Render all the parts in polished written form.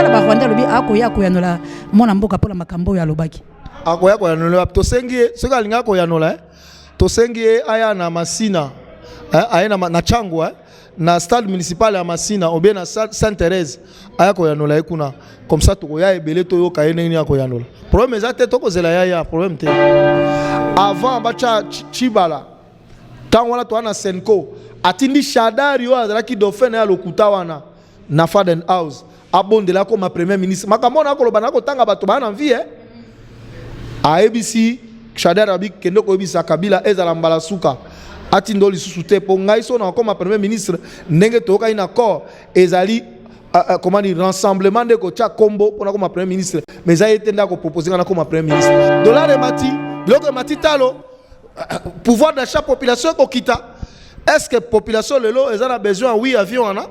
président ba Rwanda lobi akoya koyanola mona mboka pola makambo ya lobaki akoya koyanola to sengi ce que alinga koyanola to sengi aya na Masina aya na Changu na stade municipal ya Masina ou bien na Sainte-Thérèse aya koyanola ekuna comme ça to koya ebele to yoka yeneni ya koyanola problème ezate to kozela ya problème te avant bacha Chibala tant wana to na Senko atindi Shadari yo azalaki dauphin ya lokuta wana na Faden House abondela comme premier ministre makamona ko lobana ko tanga bato bana vie a ABC Shadari abi kendo ko bisa Kabila ezala mbala suka atindo lisusu te po ngai so na comme premier ministre ndenge to ka ina accord ezali comment dire rassemblement de ko tia combo pour comme premier ministre mais ça été ndako proposer na comme premier ministre dollar de mati bloc mati talo pouvoir d'achat population ko kita est-ce que population lelo ezana besoin oui avion ana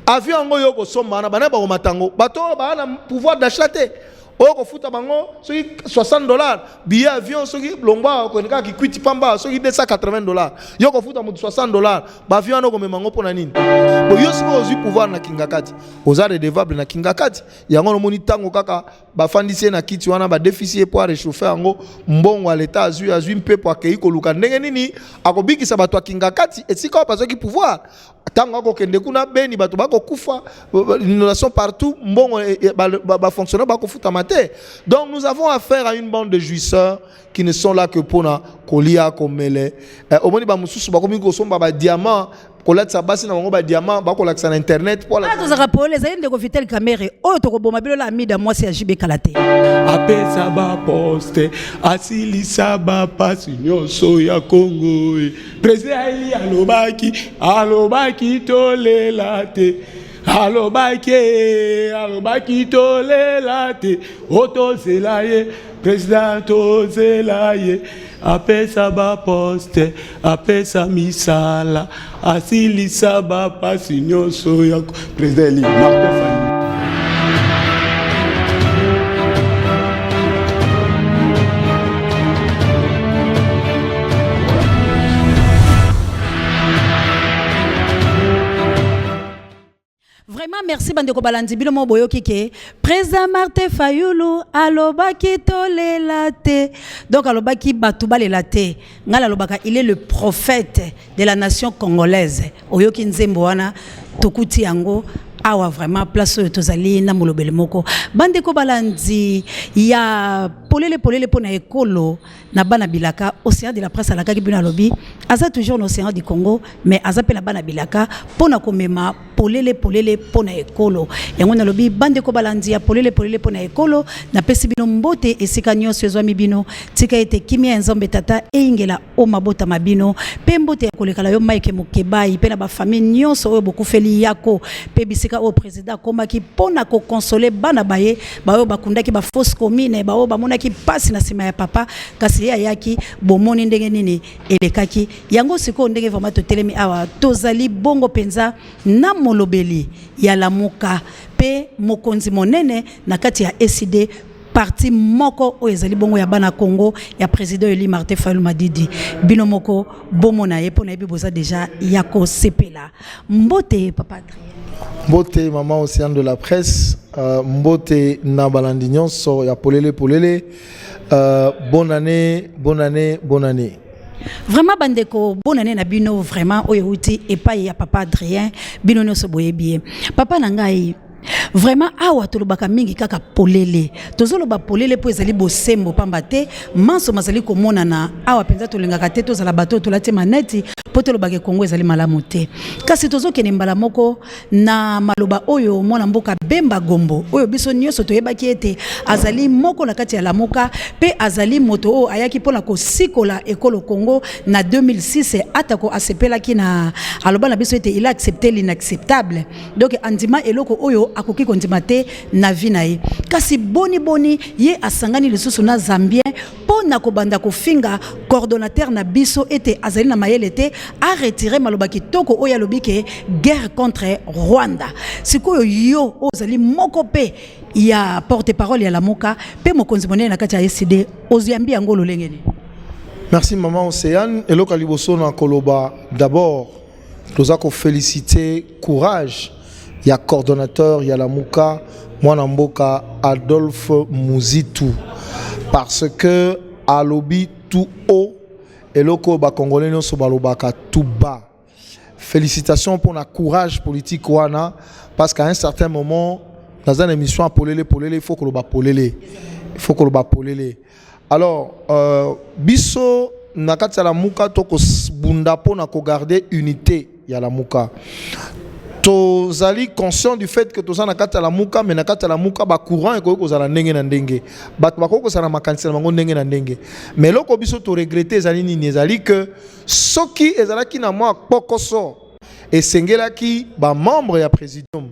avion ngo yoko somba na bana ba ko matango bato ba na pouvoir d'achat te oko futa bango soki $60 billet avion soki longba ko nika ki kwiti pamba soki $280 yoko futa mu $60 ba avion no ko memango pona nini bo yosiko ozi pouvoir na kingakati oza redevable na kingakati yango no moni tango kaka ba fandisi na kiti wana ba déficit pour réchauffer yango mbongo à l'état azui mpepo akei ko luka ndenge nini akobikisa bato kingakati esika pa soki pouvoir tango ko kende kuna beni bato bako kufa l'inondation partout mbongo ba fonctionnaire bako futa mate. Donc nous avons affaire à une bande de jouisseurs qui ne sont là que pour na kolia komele au moni ba mususu ba komi ko somba ba diamant kolat sa basi na ba diamant ba ko laksa na internet pour la to rappeler les aïens de Vitel Kamere o to ko boma bilo la mida moi c'est JB Kalate apesa ba poste asili saba pasi nyoso ya Congo président ili alobaki tolelate alobaki tolelate oto zelaye président to zelaye apesa ba poste apesa misala asili saba pasi nyoso ya président ili Martin merci bande ko balandi bilo mo boyo kike président Martin Fayulu alobaki tolelate donc alobaki batu balelate ngala alobaka il est le prophète de la nation congolaise oyoki nzembo wana tokuti yango awa vraiment place tozali na molobele moko bande ko balandi ya polele pona ekolo na bana bilaka océan de la presse alaka ki bino alobi aza toujours l'océan du Congo mais aza pe na bana bilaka pona komema polele pona ekolo yango na lobi bande ko balandi ya polele pona ekolo na pesi bino mbote esika nyonso ezwami bino tika ete kimia nzambe tata eingela o mabota mabino pe mbote ya kolekala yo Mike Mukebai pe na ba famille nyonso oyo bokufeli yako pe bisika o président komaki pona ko consoler bana baye bayo bakundaki ba fausse commune bayo bamonaki pasi na sima ya papa kasi ya yaki bomoni ndenge nini elekaki yango siko ndenge vraiment totelemi awa tozali bongo penza na molobeli ya lamuka pe mokonzi monene na kati ya SID parti moko o ezali bongo ya bana Congo ya président Eli Martin Fayulu Madidi bino moko bomona ye pona yebi boza déjà yako sepela mbote papa mbote maman océan de la presse mbote na balandi nyonso ya polele bonne année vraiment bandeko bonne année na bino vraiment oyeuti epai ya papa Adrien bino no so boyebi papa na ngai vraiment awa tolobaka mingi kaka polele tozoloba polele po ezali bosembo pamba te manso mazali komona na awa penza tolingaka te tozala bato tolate maneti po tolobaka Kongo ezali malamu te kasi tozokene mbala moko na maloba oyo mwana mboka Bemba Gombo oyo biso nyonso toyebaki ete azali moko na kati ya lamuka pe azali moto o ayaki pona ko sikola ekolo Congo na 2006 atako asepelaki na aloba na biso ete il a accepté l'inacceptable donc andima eloko oyo akoki kondima te na vie na ye kasi boni ye asangani lisusu na Zambien pona ko banda ko finga coordonnateur na biso ete azali na mayele te a retiré maloba kitoko oya lobike guerre contre Rwanda sikoyo yo ozali moko pe ya porte-parole ya lamuka pe mokonzi monene na kati ya SID oziyambi yango lolengeni. Merci maman Océane eloko liboso na koloba d'abord tozako féliciter courage ya coordonnateur ya lamuka mwana mboka Adolphe Muzitu, parce que alobi tout haut et loko ba congolais nyonso balobaka tout bas. Félicitations pour le courage politique wana, parce qu'à un certain moment dans une émission à polele il faut que le ba polele, il faut que le ba polele. Alors biso nakati la muka toko bunda po na ko garder unité ya la muka. Tozali conscient du fait que toza nakati la muka, mais nakati la muka ba courant eko ko zala ndenge na ndenge. Bat ba ko zala makanisa bango ndenge na ndenge. Mais loko biso to regretter ezali nini, ezali que soki ezalaki na mwa pokoso esengelaki ba membre ya présidium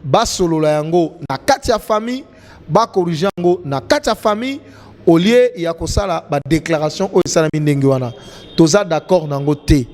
ba solola yango na kati ya famille, ba corriger yango na kati ya famille au lieu ya kosala ba déclaration o esalami ndenge wana. Toza d'accord nango te.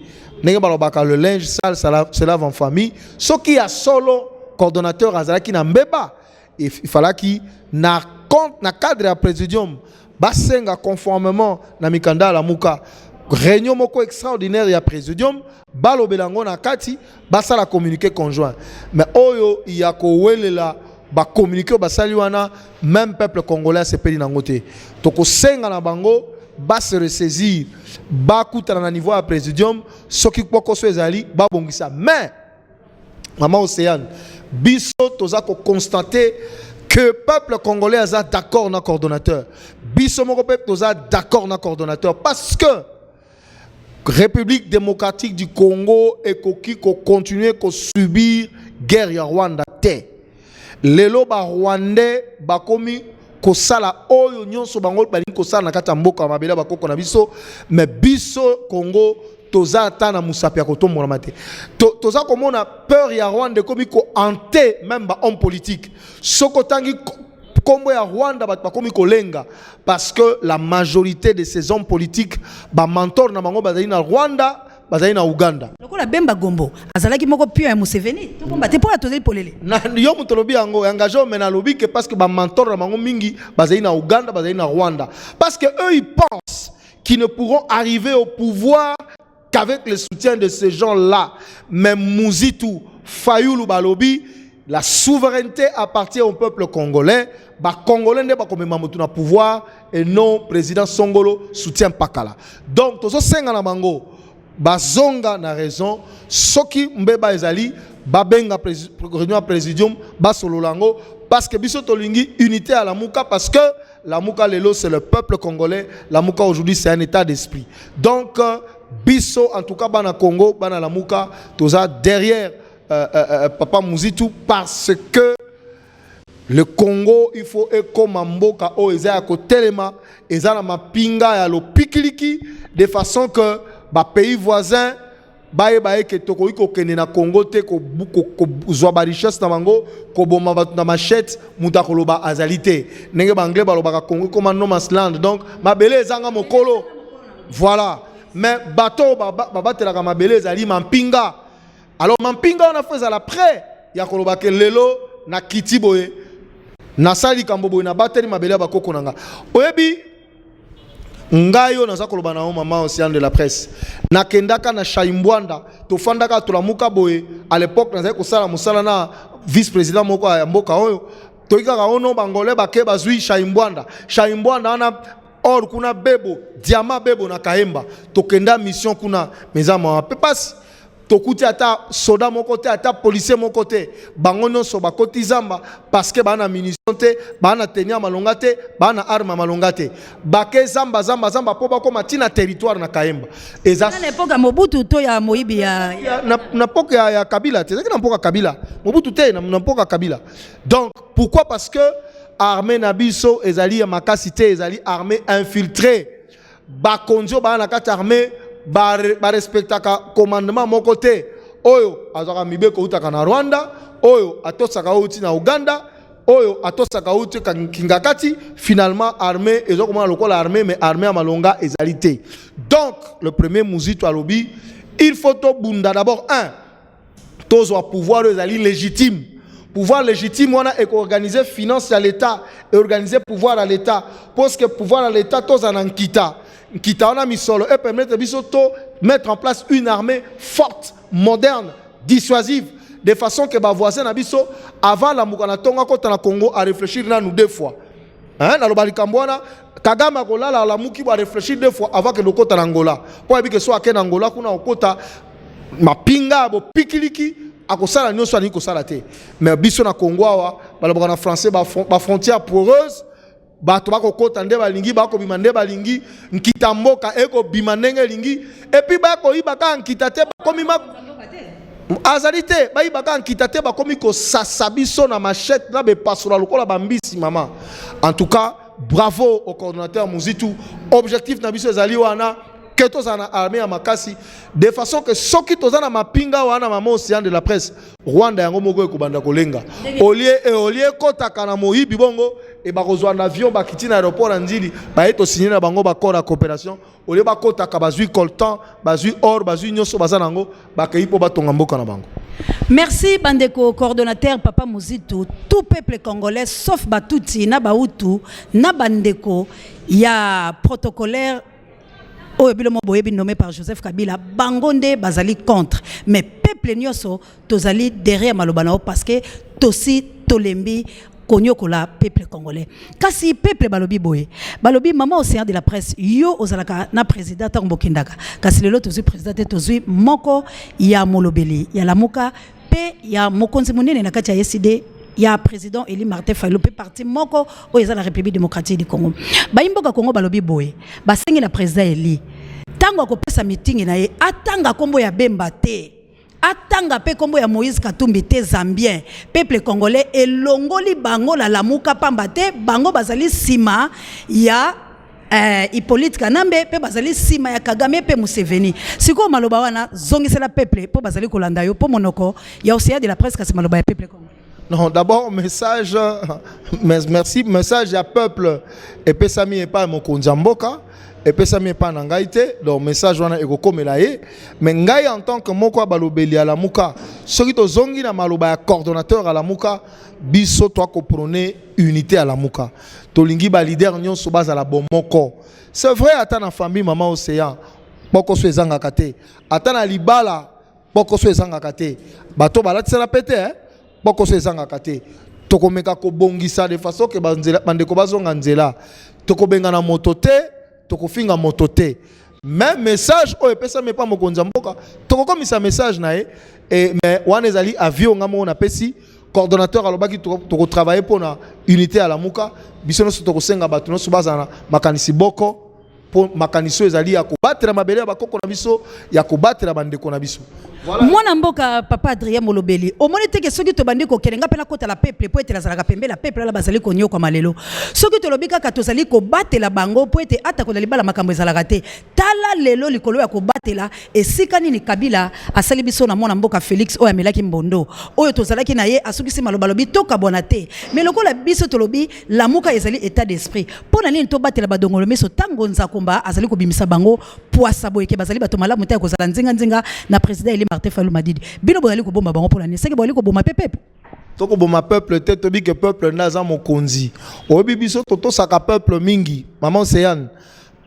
Ndenge balobaka le linge sale se lave en famille. Soki ya solo coordonnateur azalaki na mbeba, il fallait na compte na cadre ya présidium basenga conformément na mikanda la muka réunion moko extraordinaire ya présidium balobelango na kati basala communiqué conjoint. Mais oyo ya ko welela ba communiqué basali wana, même peuple congolais se peli nango te. Toko senga na bango ba se ressaisir ba kutana na niveau ya présidium soki poko so ezali ba bongisa. Mais maman Océane biso toza ko constater que peuple congolais a d'accord na coordonnateur. Biso moko peuple toza d'accord na coordonnateur parce que République démocratique du Congo et koki ko continuer ko subir guerre ya Rwanda te. Lelo ba Rwandais ba komi ko sala oyo nyonso bango bali ko sala na kata mboka mabela ba koko na biso, mais biso Congo toza ata na musapi ya kotombola mate. Toza komona peur ya Rwanda komi ko hanté même ba homme politique. Soko tangi kombo ya Rwanda ba komi ko lenga parce que la majorité de ces hommes politiques ba mentor na bango bazali na Rwanda, bazali na Uganda. Lokola Bemba Gombo azalaki moko pio ya Museveni to bomba te po atozeli polele. Na yo mutolobi yango engagé mais na lobi que parce que ba mentor na bango mingi bazali na Uganda, bazali na Rwanda, parce que eux ils pensent qu'ils ne pourront arriver au pouvoir qu'avec le soutien de ces gens-là. Mais Muzitu Fayulu balobi, la souveraineté appartient au peuple congolais. Ba Congolais ne pas comme mamutu na pouvoir et non président Songolo soutient Pakala. Donc tozo senga na bango bazonga na raison soki mbeba ezali babenga réunion présidium ba sololango parce que biso tolingi unité à la muka, parce que la muka lelo c'est le peuple congolais, la muka aujourd'hui c'est un état d'esprit. Donc biso en tout cas bana Congo bana la muka toza derrière Papa Muzitu, parce que le Congo il faut comme mboka o eza ko telema eza na mapinga ya lo pikiliki de façon que ba pays voisins baye ke toko iko kene na Congo te ko zwa ba richesse na bango ko boma ba na machette muta koloba azalité ndenge ba anglais balobaka Congo comme no man's land. Donc mabele ezanga mokolo voilà, mais bateau batela mabele ezali mampinga. Alors mampinga on a fait à la près ya koloba ke lelo na kitiboye na sali kambobo na bateli mabele ba kokonanga oyebi ngayo naza koloba na maman Océane de la presse na kendaka na Shaimbwanda to fandaka to la muka boye à l'époque naza ko sala musala na vice président moko ya mboka oyo to ikaka ono bangolais bake bazui Shaimbwanda ana or kuna bebo diamant bebo na Kaemba to kenda mission kuna mezama pepasi tokuti ata soda moko te ata policier moko te bango nyonso bakoti zamba parce que bana munition te bana tenia malonga te bana arme malonga te bake zamba po bakoma tina territoire na Kaemba eza na l'époque Mobutu to ya Moibi ya na poke ya Kabila te na poka Kabila Mobutu te na poka Kabila. Donc pourquoi? Parce que armée na biso ezali ya makasi te, ezali armée infiltrée bakonzo bana kati armée ba respectaka commandement moko te oyo azaka mibeko utaka na Rwanda, oyo atosaka uti na Uganda, oyo atosaka uti kingakati. Finalement armée ezo komona lokola armée, mais armée ya malonga ezalité. Donc le premier Muzitu alobi il faut to bunda d'abord un tozwa pouvoir ezali légitime. Pouvoir légitime wana et organiser finance à l'État et organiser pouvoir à l'État, parce que pouvoir à l'État tous en kita on a mis solo et permettre de mettre en place une armée forte, moderne, dissuasive. de façon que ba voisin na biso avant la mukana tonga kota na Congo à réfléchir na nous deux fois. Hein, na lobali kambwana Kagame akolala la muki ba réfléchir deux fois avant que le kota na Angola. Po ebi que so akena Angola kuna okota mapinga bo pikiliki akosala nyonso ani kosala te. Mais biso na Congo awa balobaka na français ba frontière poreuse. Bato bako kota nde balingi bako bimande balingi nkita mboka eko bimandenge lingi et puis bako ibaka nkita te bakomi ma azalite ba ibaka nkita te bakomi ko sasabiso na machette na be pasora lokola bambisi mama. En tout cas, bravo au coordonnateur Muzitu. Objectif na biso ezali wana que tous en armée à makasi de façon que ceux qui tous en mapinga wana mama océan de la presse Rwanda yango moko ekubanda kolenga olie kota kana moyibi bongo et bakozwa na avion bakiti na aéroport andili ba eto signer na bango ba corps de coopération olie ba kota ka bazui coltan bazui or bazui nyoso bazanango bakei po batonga mboka na bango. Merci bandeko coordonnateur Papa Muzitu. Tout peuple congolais sauf Batuti na Bahutu na bandeko ya protocolaire Oyebilomo Boyebi nommé par Joseph Kabila, Bangonde Bazali contre. Mais peuple nyoso, tozali derrière Malobanao parce que tosi tolembi konyokola peuple congolais. Kasi peuple balobi boye. Balobi maman océan de la presse, yo ozalaka na président Tambokindaka. Kasi lelo tozi président tozi moko ya molobeli, ya lamuka pe ya mokonzi munene na kati ya YSD. Il y a président Eli Martin Fayulu pe parti moko o eza la République démocratique du Congo. Ba imboka Congo balobi boye. Ba sengi la président Eli. Tango akopesa meeting na ye atanga kombo ya Bemba te. Atanga pe kombo ya Moïse Katumbi te Zambien. Peuple congolais elongoli bango la lamuka pamba te bango bazali sima ya Hippolyte Kanambe pe bazali sima ya Kagame pe Museveni. Siko maloba wana zongisela peuple po bazali kolanda yo po monoko ya océan de la presse kasi maloba ya peuple congolais. Non, d'abord, message, merci, message à peuple, et puis ça m'y pas mon konjamboka, et puis ça m'y pas n'angaïté, donc message wana eko komelaye, mais ngai en tant que moko balobeli à la muka, ce qui to zongi na maloba coordonnateur à la muka, biso toi ko prôner unité à la muka, to lingi ba leader nyon so base à la bomoko. C'est vrai ata na famille maman océan, boko so ezanga kate, ata na libala, boko so ezanga kate, bato balati la pété hein. Boko se zanga kate toko meka ko bongisa de façon que bandeko bazonga nzela toko benga na motote toko finga motote même message o epesa me pa mokonza mboka toko komisa message na e mais wana ezali avion ngamo na pesi coordonnateur alobaki toko travailler pour na unité à la muka biso no toko senga batu no subazana makanisi boko pour makaniso ezali ya kobatela mabele ya bakoko na biso ya kobatela bandeko na biso. Voilà. Mwana mboka papa Adrien Molobeli omoni teke soki to bandi ko kelenga pena kota la peuple po ete la zalaka pembe la peuple la bazali ko nyo kwa malelo soki to lobika ka tozali ko batela bango po ete ata ko libala makambo ezalaka te tala lelo likolo ya ko batela esika nini Kabila asali biso na mwana mboka Félix oyo amelaki mbondo oyo tozalaki na ye asukisi maloba lobi toka bonate mais lokola biso to lobi lamuka ezali état d'esprit pona nini to batela badongolo meso tango nzakomba azali ko bimisa bango poasa boyeke bazali bato malamu te ko zala nzinga na président Eli Martin Fayulu Madidi bino bozali ko bomba bango pona nini seki bozali ko bomba pepe toko boma peuple te tobi que peuple naza mokonzi obi biso toto saka peuple mingi maman océan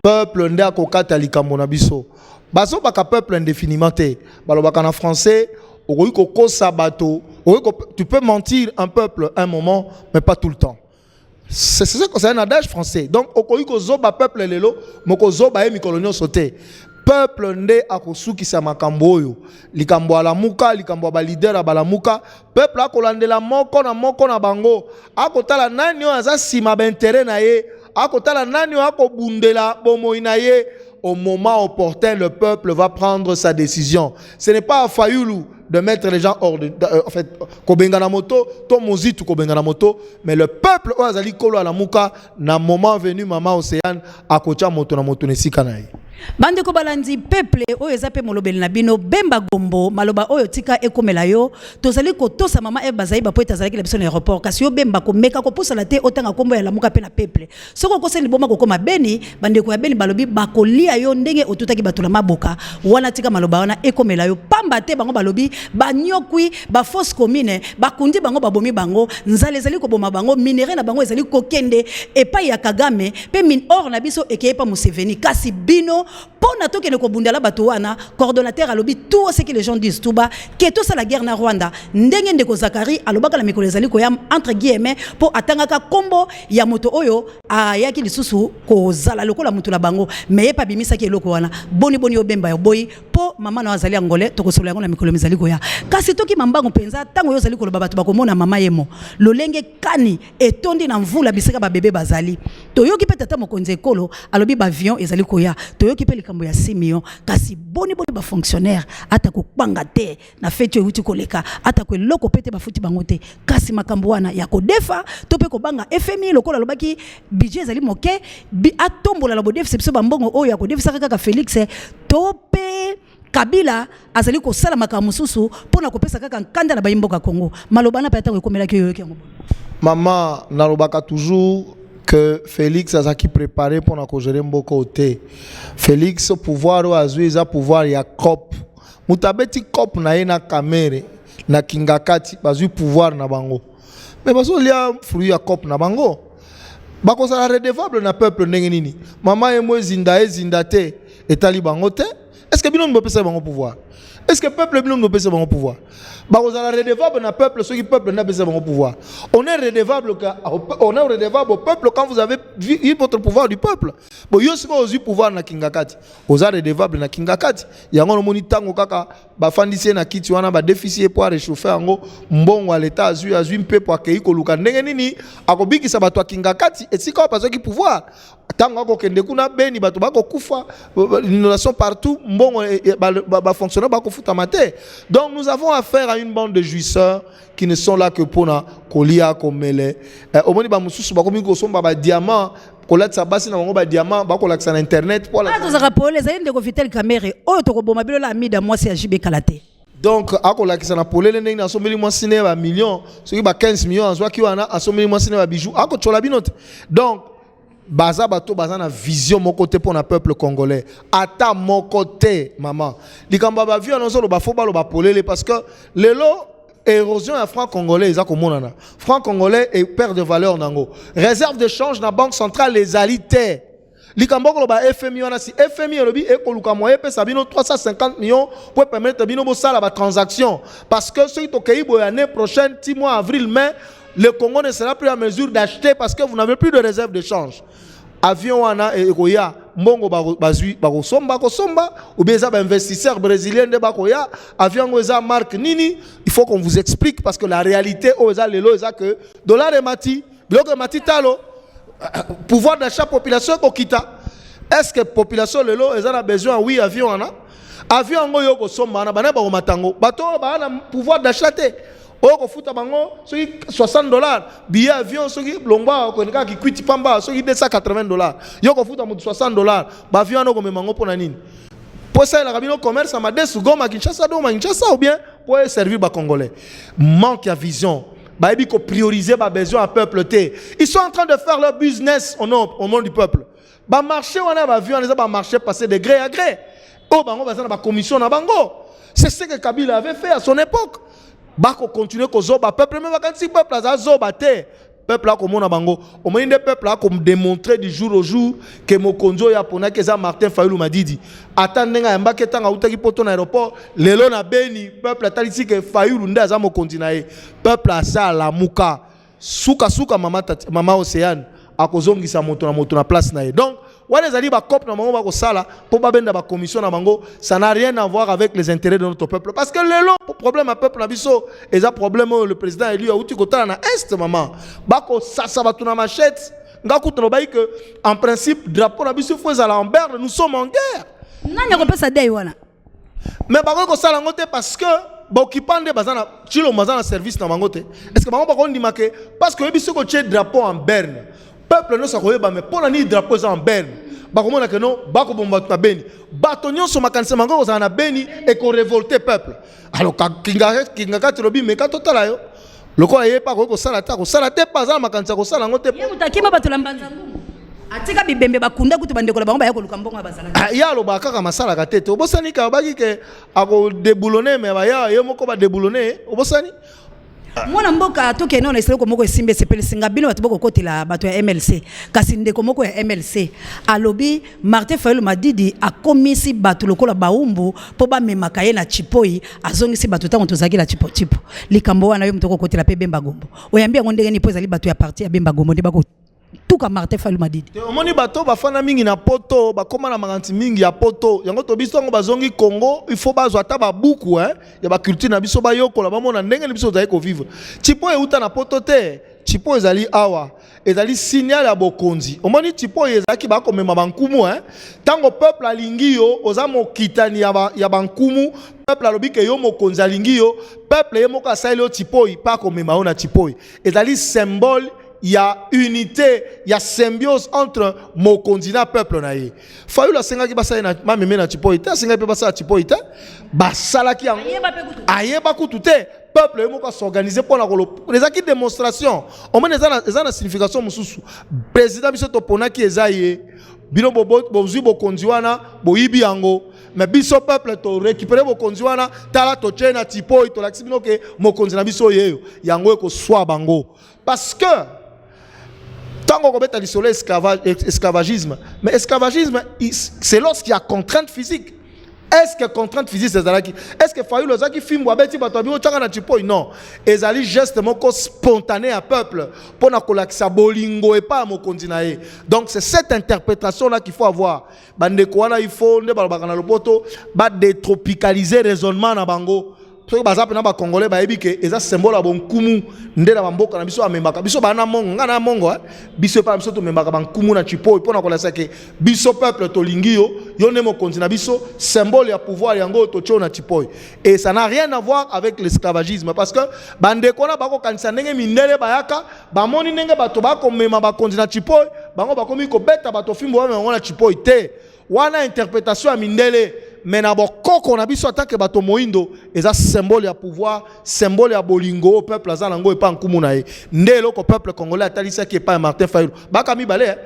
peuple nde akokata likambo na biso baso baka peuple indéfiniment te balobaka na français okoki kokosa bato tu peux mentir un peuple un moment mais pas tout le temps. C'est un adage français. Donc, okoiko zoba peuple lelo, moko zoba e mikolonio sote. Peuple nde akosuki sa makambo oyo. Likambo ala muka, likambo ba leader abala muka. Peuple akolandela moko na bango. Akotala nani o aza sima ba intérêt na ye. Akotala nani o akobundela bomo ina ye. Au moment opportun, le peuple va prendre sa décision. Ce n'est pas à Fayulu de mettre les gens hors de... en fait, Kobengana moto, to Muzitu Kobengana moto, mais le peuple, Oazali Kolo Alamuka, na moment venu, Maman Océane, Akocha moto na moto nesikanaye. Bande ko balandi peuple oyo ezape molobeli na bino Bemba Gombo maloba oyo tika ekomela yo tozali ko tosa mama e bazai ba poeta zalaki la biso na aéroport kasi yo Bemba ko meka ko posa la te otanga kombo ya lamuka pe na peuple soko ko seli boma ko koma beni bande ko ya beni balobi bakolia yo ndenge otutaki batula maboka wana tika maloba wana ekomela yo pamba te bango balobi banyokwi ba fausse commune bakundi bango babomi bango nzale zali ko boma bango minere na bango ezali ko kende epai ya Kagame pe min or na biso ekeye pa Museveni kasi bino pona to kene ko bundala bato wana coordonnateur alobi tout ce que les gens disent tout bas que tout ça la guerre na Rwanda ndenge ndeko Zakari alobaka la mikolo ezali ko ya entre guillemets pour atangaka kombo ya moto oyo ayaki lisusu ko zala lokola moto la bango mais pas bimisa ki eloko wana boni obemba yo boy po mama na azali angolais to ko solo yango na mikolo mizali ko ya kasi to ki mambango penza tango yo zali ko loba bato bakomona mama yemo lolenge kani etondi na mvula bisika ba bébé bazali to yo ki petata mokonze ekolo alobi ba avion ezali ko ya to yo ki pe likambo ya 6 millions kasi boni ba fonctionnaire ata ko kwanga te na fete uti koleka ata ko loko pete ba futi bango te kasi makambo wana ya ko defa to pe ko banga FMI lokola lobaki budget ezali moke bi atombola la bodef sepso bambongo oyo ya ko defisa kaka Félix to pe Kabila azali ko sala makambo mususu pona ko pesa kaka nkanda na bayimboka Congo malobana pa tango ekomela ki yo ki yango maman nalobaka toujours que Félix a qui préparé pour na ko gérer mboko te Félix pouvoir azui za pouvoir ya cop mutabeti cop na ina kamere na kingakati bazui pouvoir na bango mais bazo lia fruit ya cop na bango bako sala redevable na peuple ndenge nini mama emo zinda te etali bango te est-ce que bino mbopesa bango pouvoir est-ce que peuple bino mbopesa bango pouvoir bako sala redevable na peuple ceux qui peuple na pesa bango pouvoir on est redevable au peuple quand vous avez vu votre pouvoir du peuple bon yo siko ozu pouvoir na kingakati oza redevable na kingakati yango no moni tango kaka ba fandisi na kiti wana ba déficit pour réchauffer yango mbongo à l'état azui mpepo akei ko luka ndenge nini akobikisa bato kingakati esika ba qui pouvoir tango ko kende kuna beni bato bako kufa l'inondation partout mbongo ba fonctionnaire bako futa mate donc nous avons affaire à une bande de jouisseurs qui ne sont là que pour na kolia komele omoni ba mususu bakomi ko somba ba diamant kolat sa basi na bango ba diamant bakola na internet pour la to rappeler les aïens de Vitel Camere oyo to ko boma bilo la mida moi c'est JB Kalate donc akola ki sana polele ndenge na someli moi ciné ba millions soki ba 15 millions azwa ki wana asomeli moi ciné ba bijoux ako chola binote donc baza bato baza na vision mon côté pour na peuple congolais ata mon côté maman likamba ba vie anonso lo ba fo ba lo ba polele parce que lelo érosion à franc congolais ils a komonana franc congolais et perte de valeur nango réserve de change na banque centrale les alités likamba ko lo ba FMI wana si FMI lobi e ko luka moyen pe sabino 350 millions pour permettre bino bo sala ba transaction parce que ceux to keibo l'année prochaine 6 mois avril mai le Congo ne sera plus à mesure d'acheter parce que vous n'avez plus de réserve de change. Avion wana et koya mbongo bazui bakosomba ou bien ça investisseur brésilien de bakoya avion oza marque nini il faut qu'on vous explique parce que la réalité oza lelo eza que dollar et mati bloc mati talo pouvoir d'achat population kokita est-ce que population lelo eza na besoin oui avion wana avion ngo yo kosomba na bana ba matango bato ba na pouvoir d'achat te oko futa bango soki $60 billet avion soki longba ko nka ki kwiti pamba soki $280 yoko futa mu $60 ba avion no ko memango pona nini pour ça la rabino commerce à Madesu Goma Kinshasa do Kinshasa ou bien pour servir ba congolais manque de vision ba ebi ko prioriser ba besoin à peuple té ils sont en train de faire leur business au nom du peuple ba marché wana ba avion les ba marché passer de gré à gré oh bango ba na ba commission na bango c'est ce que Kabila avait fait à son époque bako continuer ko zoba peuple même vacances peuple a zoba te peuple a komona bango au moins des peuples a comme démontrer du jour au jour que mokonzo ya pona que za Martin Fayulu Madidi attendenga ya mbaketa nga utaki poto na aéroport lelo na beni peuple atalisi que Fayulu nda za mokonzi na ye peuple a ça la muka suka mama Océane akozongisa moto na place na ye donc wana zali ba cop na bango ba ko sala po ba benda ba commission na bango ça n'a rien à voir avec les intérêts de notre peuple parce que le problème à peuple na biso et ça problème le président élu a outi kotala na est maman ba ko sasa ba tuna machette ngakuta no bayi que en principe drapeau na biso faut à l'Ambert nous sommes en guerre nanya ko pesa dei wana mais ba ko sala ngote parce que ba okipande bazana chilo mazana service na bango te est-ce que bango ba ko ndima ke parce que biso ko tie drapeau en berne peuple no sakoyeba mais pour la ni drapeau en berne bakomona que non bako bomba na beni batonyo so makanisa mango za na beni et ko révolter peuple alors kinga katirobi mais ka totala yo loko aye pa ko sala te pas za makanisa ko sala ngote ye mutakima batula mbanza ngumu atika bibembe bakunda kutu bandeko la bango ba yakoluka mbongo bazala ya lo bakaka masala ka tete obosani ka baki ke ako déboulonner mais ba ya ye moko ba déboulonner obosani mwana mboka toke non eselo ko moko esimbe sepele singa bino bato boko kotela bato ya MLC kasi ndeko moko ya MLC alobi Martin Fayulu Madidi akomisi bato lokola baumbu po ba memaka ye na chipoi azongisi bato tango tozaki la chipo chipo likambo wana yo mtoko kotela pe Bemba Gombo oyambi ngo ndenge ni po ezali bato ya parti ya Bemba Gombo ndeba ko tuka Martin Fayulu Madidi omoni bato bafana mingi na poto bakoma na maganti mingi ya poto yango to biso ngo bazongi Congo il faut bazwa ta ba buku ya ba culture na biso ba yokola bamona ndenge biso zali ko vivre chipo euta na poto te chipo ezali awa ezali signal ya bokonzi omoni chipo ezaki ba komema bankumu tango peuple alingi yo oza mokitani ya bankumu peuple alobi ke yo mokonzi alingi yo peuple ye moko asali yo chipo pa komema ona chipo ezali symbole. Il y a unité, il y a symbiose entre mon continent et peuple naïe. Fayulu senga ki basa na mameme na chipoita, senga pe basa chipoita, basala ki en ayeba kutute peuple mo ka s'organiser pour na les acquis démonstration. On met les signification mususu. Président biso to pona ki ezaye bino bozu bokonzi wana boyibi yango. Mais biso peuple to récupérer bokonzi wana tala to chena tipoi to laksi bino ke mokonzi na biso yeyo yango eko swa bango. Parce que tant qu'on commet esclavagisme, mais esclavagisme, c'est lorsqu'il y a contrainte physique. Est-ce que contrainte physique, c'est ça qui? Est-ce que Fayulu Ozaki film ou abeti batobi o tchanga na chipo? Non. Ezali geste moko spontané à peuple pour na kolakisa bolingo et pas mo kondinae. Donc c'est cette interprétation là qu'il faut avoir. Bande koana il faut nde balobaka na lopoto ba détropicaliser raisonnement na bango. Parce que baza pena ba congolais ba ebike eza symbole ya bonkumu nde na mboka na biso amemaka biso bana mongo ngana mongo biso pa biso to memaka bankumu na chipo pona kolasa ke biso peuple to lingi yo ne mo kontina biso symbole ya pouvoir yango to tcho na chipo et ça n'a rien à voir avec l'esclavagisme parce que bande kona bako kanisa ndenge mindele bayaka ba moni ndenge bato ba komema ba kontina chipo bango ba komi ko beta bato fimbo ba ngona chipo te wana interprétation ya mindele. Mais na bokoko na biso atake bato moindo eza symbole ya pouvoir symbole ya bolingo peuple azanango epa nkumu na ye ndelo ko peuple congolais atalisa ki epa Martin Fayulu baka mibale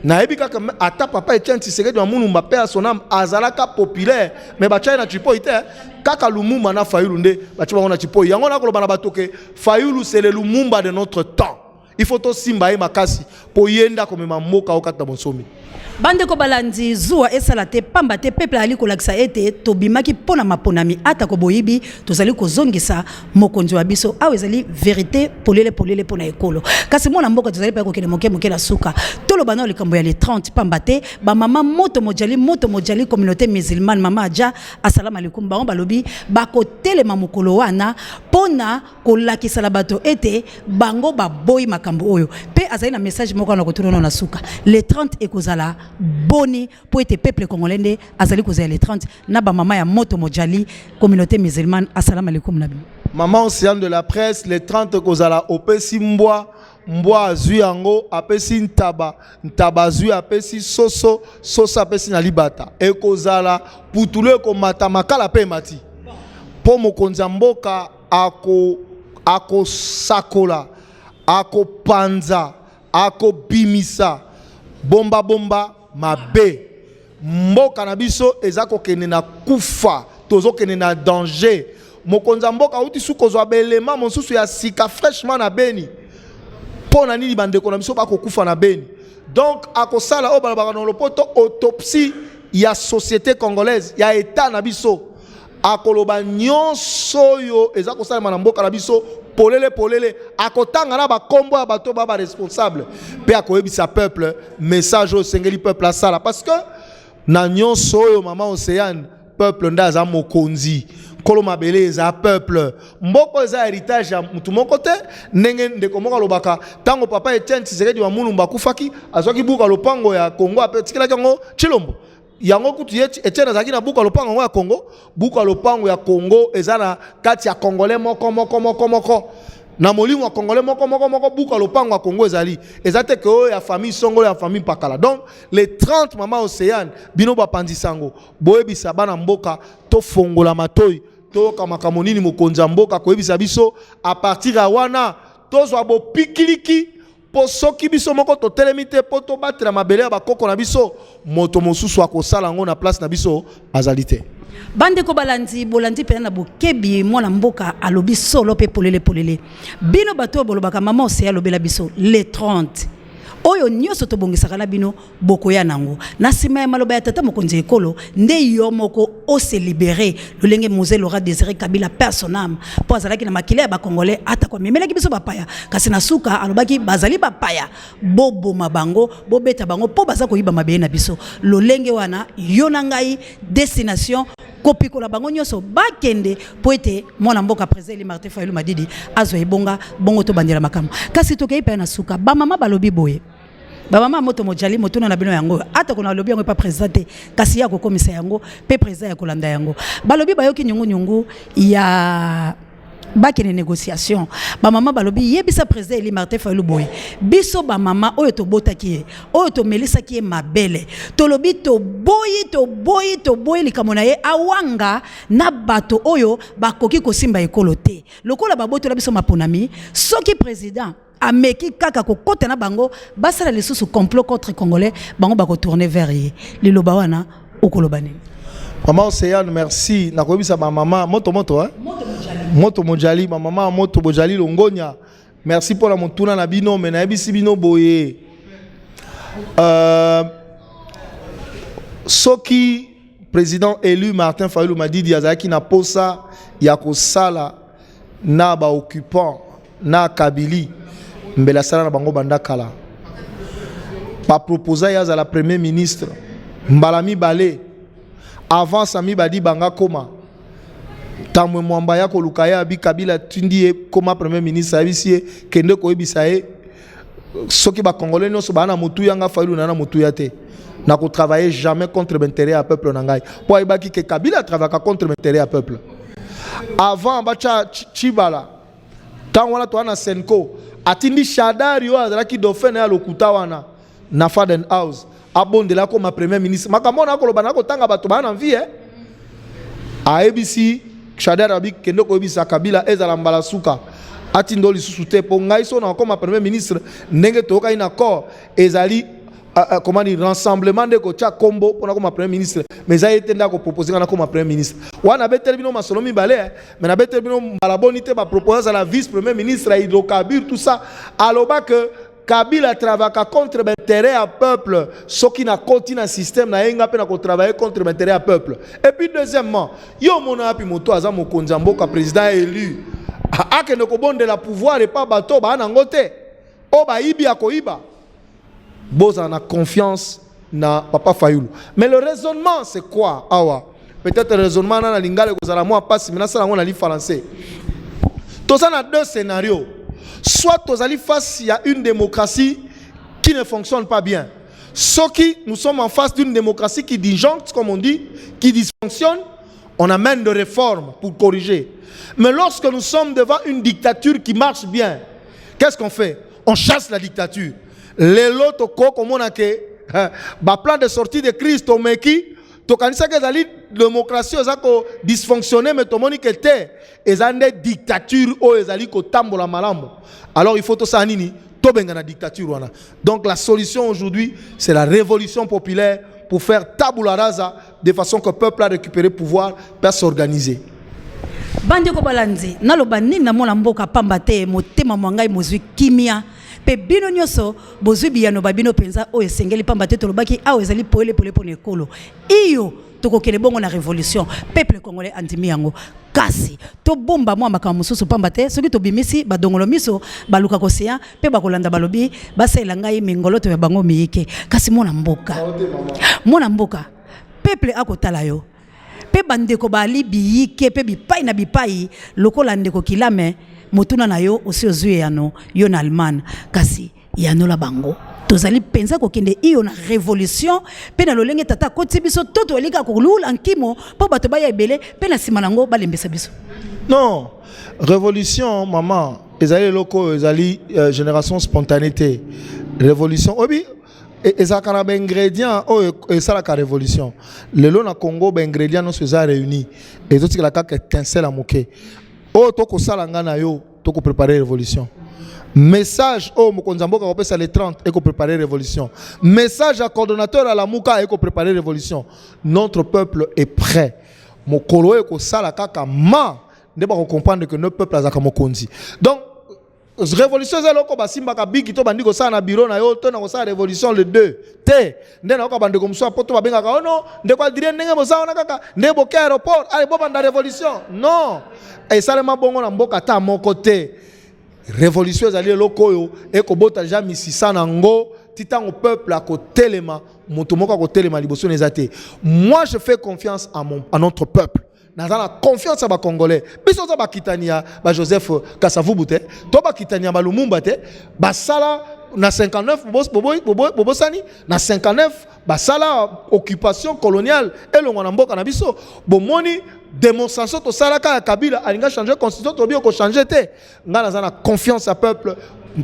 na ebi kaka ata papa Etienne Tshisekedi wa Mulumba pe sonam azalaka populaire mais bachai na chipo ite kaka Lumumba na Fayulu nde bachi bango na chipo yango na koloba na bato ke Fayulu c'est le Lumumba de notre temps il faut to simba e makasi po yenda komema mboka okata bonsomi. Bande ko balandi zuwa esala te pamba te peuple ali kolakisa ete tobimaki pona maponami ata ko boyibi tozali kozongisa mokonzi wa biso awe ezali vérité polele pona ekolo kasi mona mboka tozali pa ko kene moke la suka tolo bana likambo ya les 30 pamba te ba mama moto mojali communauté musulmane mama aja assalamu alaikum ba balobi ba ko telema mokolo wana pona kolakisa la bato ete bango ba boy makambo oyo pe azali na message moko na kotuna na suka les 30 ekozala boni pour être peuple congolais azali kozala les 30 na ba mama ya moto mojali communauté musulmane assalamu alaikum nabi maman océan de la presse les 30 kozala opesi mbwa azui yango apesi ntaba azui apesi soso apesi na libata ekozala putulu ekomata makala pe mati po mokonzi mboka ako sakola ako panza ako bimisa bomba mabe mboka na biso ezako kene na kufa tozo kene na danger mokonza mboka uti suko zo abelema monsusu ya sika fraîchement na beni pona nini bandeko na biso bako kufa na beni donc akosala o balabaka na lopoto autopsie ya société congolaise ya état na biso akoloba nyonso yo ezako sala na mboka na biso polele akotanga na ba kombo ya bato ba responsable pe akoyebisa peuple message au sengeli peuple asala parce que na nyonso yo mama Océane peuple ndaza mokonzi kolo mabele eza peuple mboko eza héritage ya mutu moko te ndenge ndeko moko lobaka tango papa Etienne Tshisekedi wa Mulumba kufaki azwaki buka lopango ya Congo apetikela kango Chilombo yango kutu yeti Etienne azaki na buka lopango ya Congo buka lopango ya Congo ezana kati ya congolais moko na molimo wa congolais moko buka lopango ya Congo ezali ezate ke o ya famille songolo ya famille pakala donc les 30 mama Océane bino bapandisango boyebisa bana mboka to fongola matoi to kamaka monini mokonza mboka koyebisa biso à partir ya wana tozwa bo pikiliki po soki biso moko to telemite po to batela mabele ya bakoko na biso moto mosusu akosala ngo na place na biso azalite Bande ko balandi bolandi pe na bokebi mwana mboka alobi solo pe polele bino bato bolobaka mama ose alobela biso les 30 oyo nyoso to bongisaka na bino bokoya nango na sima ya maloba ya tata mokonzi ekolo nde yo moko o se libérer lolenge Mose Laurent Désiré Kabila personnam po azalaki na makile ya ba congolais ata kwa memelaki biso bapaya kasi na suka alobaki bazali bapaya bobo mabango bobeta bango po baza koyiba mabe na biso lolenge wana yo na ngai destination kopikola bango nyoso bakende po ete mwana mboka président Martin Fayulu Madidi azo ebonga bongo to bandela makamo kasi tokei pa na suka ba mama balobi boye ba mama moto mojali motuna na bino yango ata kona lobi yango pa président kasi ya ko komisa yango pe président ya kolanda yango balobi bayoki nyungu ya bakene négociation ba mama balobi yebisa président Martin Fayulu boye biso ba mama oyo to botaki oyo to melisa ki mabele to lobi to boyi likamona ye awanga na bato oyo bakoki kosimba ekolo te lokola babotola biso maponami soki président ameki kaka ko kota na bango basala lisusu complot contre congolais bango bako tourner vers ye liloba wana okolobani maman Océane merci nakobisa ba mama moto hein moto mojali ma maman moto bojali longonya merci pour la montuna na bino mais na ebisi bino boye soki président élu Martin Fayulu Madidi azaki na posa ya kosala na ba occupant na Kabili mbela sala na bango bandakala pa proposa ya za la premier ministre mbalami balé avant Sami Badi banga koma tamwe mwamba ya kolukaya abi Kabila tindie koma premier ministre abisie kende ko ebisa e soki ba congolais no so bana mutu yanga Fayulu na mutu yate na ko travailler jamais contre l'intérêt à peuple nangai po ibaki ke Kabila travaille contre l'intérêt à peuple avant bacha chibala tant wana to na Senko atindi Shadari yo azalaki dauphin ya lokuta wana na Faden House abondela ko ma premier ministre makamona ko lobana ko tanga bato bana vie a ABC Shadari abi kendo ko ebisa Kabila ezala mbala suka atindo lisusu te po ngai so na ko ma premier ministre ndenge to ka ina accord ezali comment dire rassemblement de ko tia kombo pona ko ma premier ministre mais a été ndako proposer na ko ma premier ministre wana betel bino masolomi balé mais na betel bino mbala bonité ba proposer à la vice premier ministre à hydrocarbures tout ça aloba que Kabila travaille contre l'intérêt à peuple, ce qui n'a continué un système na yenga pe na ko travailler contre l'intérêt à peuple. Et puis deuxièmement, yo mona api moto aza mokonzi mboka président élu. Ake ne ko bonde la pouvoir et pas bato ba na ngote. O ba ibi akoiba. Boza na confiance na papa Fayulu. Mais le raisonnement c'est quoi awa? Peut-être le raisonnement na lingale ko zala moi passe mais na sala ngona li français. Tout ça na deux scénarios. Soit aux alliés face à une démocratie qui ne fonctionne pas bien. Soit qui nous sommes en face d'une démocratie qui disjoncte, comme on dit, qui dysfonctionne, on amène des réformes pour corriger. Mais lorsque nous sommes devant une dictature qui marche bien, qu'est-ce qu'on fait? On chasse la dictature. Les lots, comme on a que, plan de sortie de crise, mais qui tokanisa que la démocratie ezako dysfonctionner mais tomoni que te ezande dictature o ezali ko tambola malambo alors il faut to sa nini to benga na dictature wana donc la solution aujourd'hui c'est la révolution populaire pour faire tabula rasa de façon que le peuple a récupéré pouvoir pour s'organiser bande ko balanzi naloba nini na mona mboka pamba te motema mwangai mozwi kimia pe bino nyoso bozwi biyano babino penza o esengeli pamba te tolobaki awo ezali poele pona ekolo iyo tokokele bongo na révolution peuple congolais andimi yango kasi to bomba mwa makambo mususu pamba te soki to bimisi badongolo miso baluka koseya pe bakolanda balobi basela ngai mingoloto ya bango miyike kasi mona mboka peuple akotala yo pe bandeko bali biyike pe bipai na bipai lokola ndeko kilame motuna na yo osi ozwi yano yo na Allemagne kasi yano la bango tozali penza ko kende iyo na révolution pe na lolenge tata koti biso toto elika ko lula nkimo po bato ba ya ebele pe na sima nango balembesa biso non révolution maman ezali loko ezali génération spontanéité révolution obi ezaka na ba ingrédients o esala ka révolution lelo na Congo ba ingrédients no se za réunis ezoti la ka étincelle amoke o toko sala ngana yo toko préparer révolution message au Mokonzamboka on les 30 et qu'on préparer révolution message à coordonnateur à la Mouka et qu'on préparer révolution notre peuple est prêt mokolo eko sala kaka ma nde ba comprendre que notre peuple azaka mokonzi. Donc révolution ezaloko basimbaka bigi to bandi kosala na bureau na yo to na kosala révolution le 2 te nde na okabande komso apoto babengaka oh non nde kwa dire ndenge bozala kaka nde boke aéroport allez bobanda révolution non esalema bongo na mboka ta moko te révolution ezali eloko oyo ekobota ja misisa nango titango peuple akotelema moto moko akotelema liboso na ezate. Moi je fais confiance à notre peuple. Nous avons confiance à les Congolais. Biso za bakitania ba Joseph Kassavubu-te, to bakitania ba Lumumba te, ba sala na 59 bobo sani na 59 ba sala occupation coloniale elongo na mboka na biso. Bomoni démonstration to sala ka Kabila alinga changer constitution to bi ko changer te. Nga na confiance à peuple.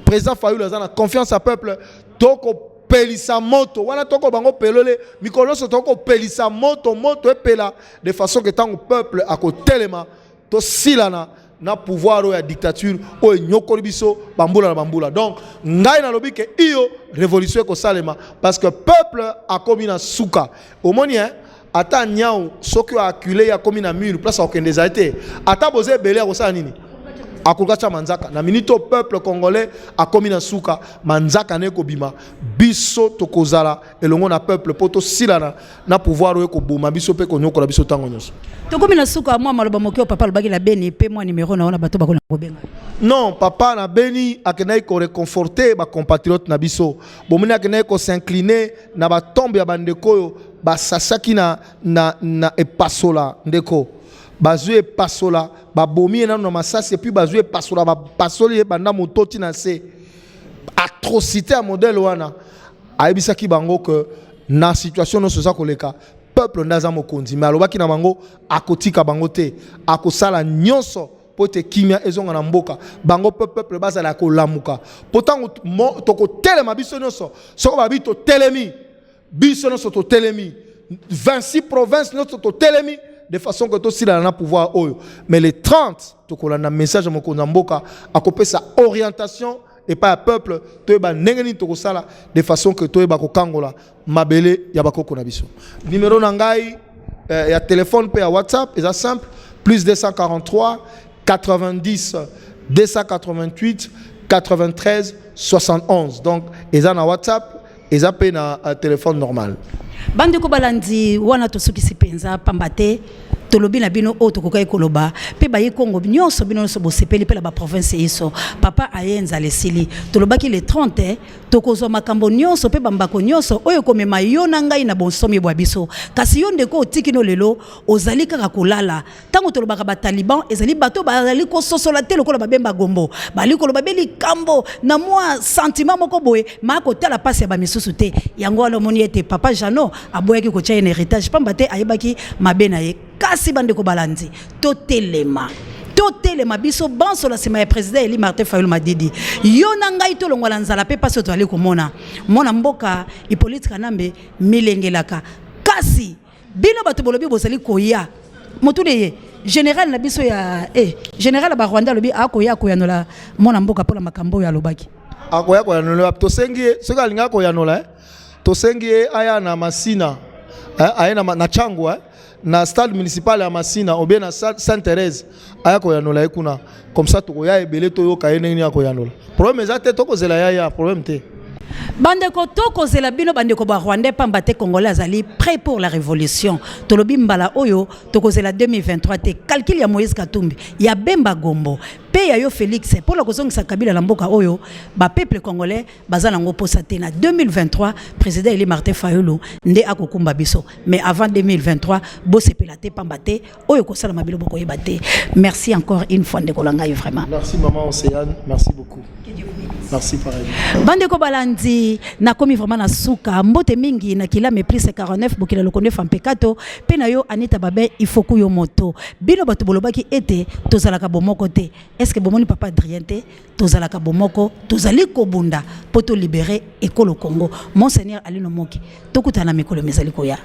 Président Fayulu a confiance à peuple. Toko pelisa moto wana toko bango pelole mikolo so toko pelisa moto epela de façon que tant le peuple akotelema to silana na pouvoir ya dictature o nyokoli biso bambula na bambula. Donc ngai na lobi ke iyo révolution ko salema parce que peuple a komi na suka omoni hein ata nyao soki acculé ya komi na mur place okende zaite ata boze belé ko sala nini akulkacha manzaka na minito peuple congolais a komi na suka manzaka ne ko bima biso tokozala elongo na peuple poto silana na pouvoir ko boma biso pe ko nyokola biso tango nyonso to komi na suka moi maloba mokio papa lobaki la beni pe moi numéro na ona bato bakona kobenga non papa na beni akenai ko réconforter ba compatriotes na biso bomoni akenai ko s'incliner na ba tombe ya bandeko yo ba sasaki na epasola ndeko bazue pasola babomi na no masasi et puis bazue pasola ba pasoli banda mototi na se atrocité à modèle wana aibisaki bango que na situation no soza koleka peuple ndaza mokonzi mais alobaki na bango akotika bango te akosala nyonso pote kimia ezonga na mboka bango peuple bazala ko lamuka pourtant toko telema biso nyonso soko babi to telemi biso nyonso to telemi 26 provinces nyonso to telemi de façon que tout si là pouvoir oyo mais les 30 to ko na message mo ko na mboka akopé sa orientation et pas peuple to ba nengeni to ko sala de façon que to ba ko kangola mabele ya bakoko na biso numéro na ngai ya téléphone pe ya WhatsApp est simple plus 243 90 288 93 71 donc eza na WhatsApp eza pe na téléphone normal. Bande ko balandi wana to soki sipenza pambate tolobi na bino o tokokai koloba pe ba Kongo nyonso bino so bosepeli pe la ba province iso papa ayenza lesili tolobaki le 30 tokozwa makambo nyonso pe bambako nyonso oyo komema yo na ngai na bonsomi bwa biso kasi yo ndeko otikino lelo ozali kaka kolala tango tolobaka ba taliban ezali bato bazali ko sosola te lokola babemba gombo bali koloba beli kambo na moi sentiment moko boye mako tala pasi ya ba misusu te yango alo moni ete papa Jano aboyaki ko tia un héritage pambate ayebaki mabena ye kasi bande ko balandi totelema biso banso la sema ya président Eli Martin Fayulu Madidi yo na ngai to longola nzala pe paso to ali komona mona mboka Hippolyte Kanambe milengelaka kasi bino bato bolobi bozali koya motune ye général na biso ya général ba Rwanda lobi akoya nola mona mboka pola makambo ya lobaki akoya nola to sengi soka linga koya nola to sengi aya na masina aya na changu na stade municipal ya Masina ou bien na Sainte-Thérèse aya ko yanola ekuna comme ça to ya ebele to yo kaene ni ko yanola problème ezate to ko zela ya problème te bande ko to ko zela bino bande ko ba Rwanda pambate congolais azali prêt pour la révolution to lobi mbala oyo to ko zela 2023 te calcul ya Moïse Katumbi ya Bemba Gombo pe ya yo Félix pour la kozongisa Kabila la mboka oyo ba peuple congolais bazala ngo posa te na 2023 président Eli Martin Fayulu nde akokumba biso mais avant 2023 bo sepela te pambate oyo ko sala mabilo boko yebate merci encore une fois de kolanga vraiment merci maman Océane merci beaucoup merci pareil bande ko balandi na komi vraiment na suka mbote mingi na kila me plus 49 bokila lokonde fampekato pe na yo Anita Babe il faut ko yo moto bino bato bolobaki ete tozalaka bomoko te est-ce que bomoni papa Adrien te tozalaka bomoko tozali kobunda poto libérer ekolo Congo monseigneur Alino Moki tokutana mikolo mezali koya